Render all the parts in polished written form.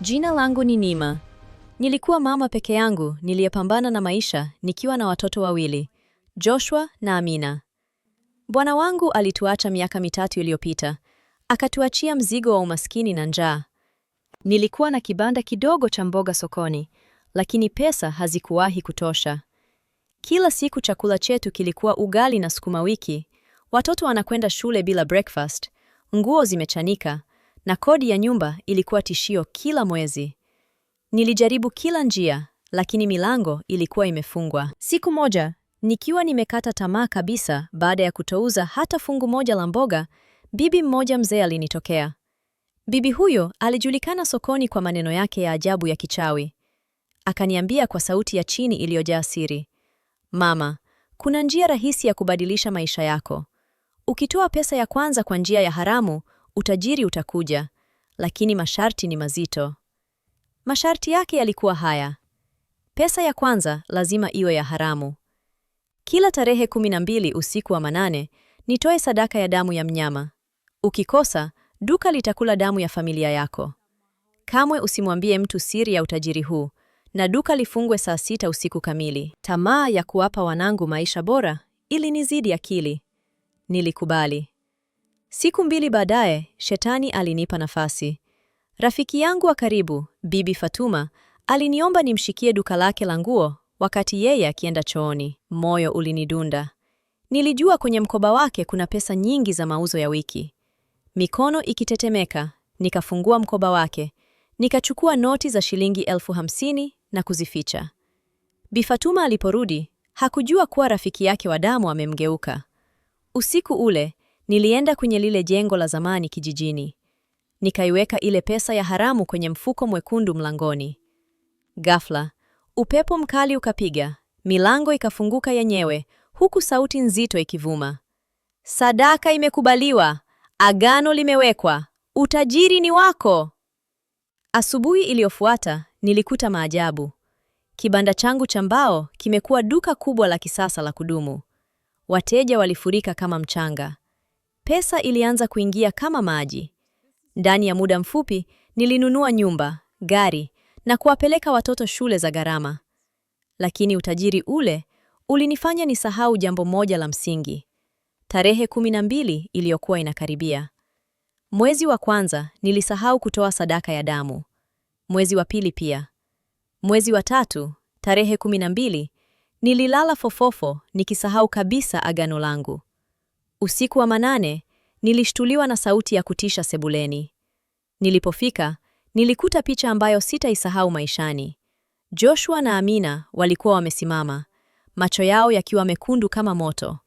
Jina langu ni Nima. Nilikuwa mama peke yangu niliyepambana na maisha nikiwa na watoto wawili, Joshua na Amina. Bwana wangu alituacha miaka mitatu iliyopita. Akatuachia mzigo wa umaskini na njaa. Nilikuwa na kibanda kidogo cha mboga sokoni, lakini pesa hazikuwahi kutosha. Kila siku chakula chetu kilikuwa ugali na sukuma wiki. Watoto wanakwenda shule bila breakfast, nguo zimechanika, na kodi ya nyumba ilikuwa tishio kila mwezi. Nilijaribu kila njia, lakini milango ilikuwa imefungwa. Siku moja, nikiwa nimekata tamaa kabisa baada ya kutouza hata fungu moja la mboga, bibi mmoja mzee alinitokea. Bibi huyo alijulikana sokoni kwa maneno yake ya ajabu ya kichawi. Akaniambia kwa sauti ya chini iliyojaa siri, "Mama, kuna njia rahisi ya kubadilisha maisha yako. Ukitoa pesa ya kwanza kwa njia ya haramu, utajiri utakuja, lakini masharti ni mazito." Masharti yake yalikuwa haya: pesa ya kwanza lazima iwe ya haramu. Kila tarehe 12 usiku wa manane, nitoe sadaka ya damu ya mnyama. Ukikosa, duka litakula damu ya familia yako. Kamwe usimwambie mtu siri ya utajiri huu, na duka lifungwe saa 6 usiku kamili. Tamaa ya kuwapa wanangu maisha bora ilinizidi akili. Nilikubali. Siku 2 baadaye, shetani alinipa nafasi. Rafiki yangu wa karibu, Bibi Fatuma, aliniomba nimshikie duka lake la nguo wakati yeye akienda chooni. Moyo ulinidunda. Nilijua kwenye mkoba wake kuna pesa nyingi za mauzo ya wiki. Mikono ikitetemeka, nikafungua mkoba wake, nikachukua noti za shilingi 50,000 na kuzificha. Bi Fatuma aliporudi, hakujua kuwa rafiki yake wa damu amemgeuka. Usiku ule, nilienda kwenye lile jengo la zamani kijijini. Nikaiweka ile pesa ya haramu kwenye mfuko mwekundu mlangoni. Ghafla, upepo mkali ukapiga, milango ikafunguka yenyewe, huku sauti nzito ikivuma. Sadaka imekubaliwa, agano limewekwa, utajiri ni wako. Asubuhi iliyofuata, nilikuta maajabu. Kibanda changu cha mbao kimekuwa duka kubwa la kisasa la kudumu. Wateja walifurika kama mchanga. Pesa ilianza kuingia kama maji. Ndani ya muda mfupi, nilinunua nyumba, gari, na kuwapeleka watoto shule za gharama. Lakini utajiri ule ulinifanya nisahau jambo moja la msingi. Tarehe 12 iliyokuwa inakaribia. Mwezi wa kwanza nilisahau kutoa sadaka ya damu. Mwezi wa pili pia. Mwezi wa tatu, tarehe 12, nililala fofofo nikisahau kabisa agano langu. Usiku wa manane, nilishtuliwa na sauti ya kutisha sebuleni. Nilipofika, nilikuta picha ambayo sitaisahau maishani. Joshua na Amina walikuwa wamesimama, macho yao yakiwa mekundu kama moto,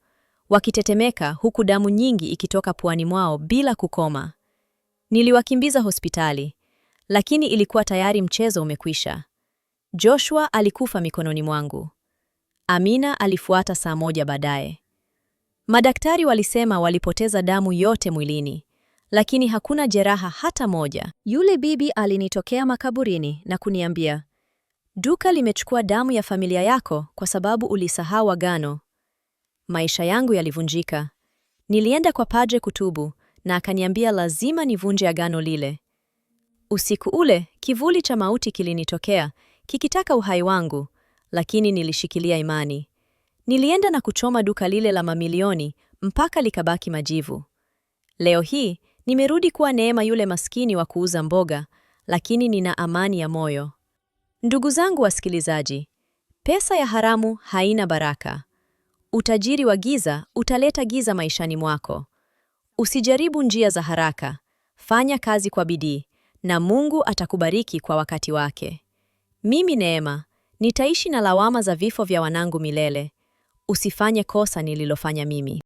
wakitetemeka huku damu nyingi ikitoka puani mwao bila kukoma. Niliwakimbiza hospitali, lakini ilikuwa tayari mchezo umekwisha. Joshua alikufa mikononi mwangu. Amina alifuata saa moja baadaye. Madaktari walisema walipoteza damu yote mwilini, lakini hakuna jeraha hata moja. Yule bibi alinitokea makaburini na kuniambia, "Duka limechukua damu ya familia yako kwa sababu ulisahau agano." Maisha yangu yalivunjika. Nilienda kwa padre kutubu na akaniambia lazima nivunje agano lile. Usiku ule, kivuli cha mauti kilinitokea, kikitaka uhai wangu, lakini nilishikilia imani. Nilienda na kuchoma duka lile la mamilioni mpaka likabaki majivu. Leo hii, nimerudi kuwa Neema yule maskini wa kuuza mboga, lakini nina amani ya moyo. Ndugu zangu wasikilizaji, pesa ya haramu haina baraka. Utajiri wa giza utaleta giza maishani mwako. Usijaribu njia za haraka, fanya kazi kwa bidii, na Mungu atakubariki kwa wakati wake. Mimi Neema, nitaishi na lawama za vifo vya wanangu milele. Usifanye kosa nililofanya mimi.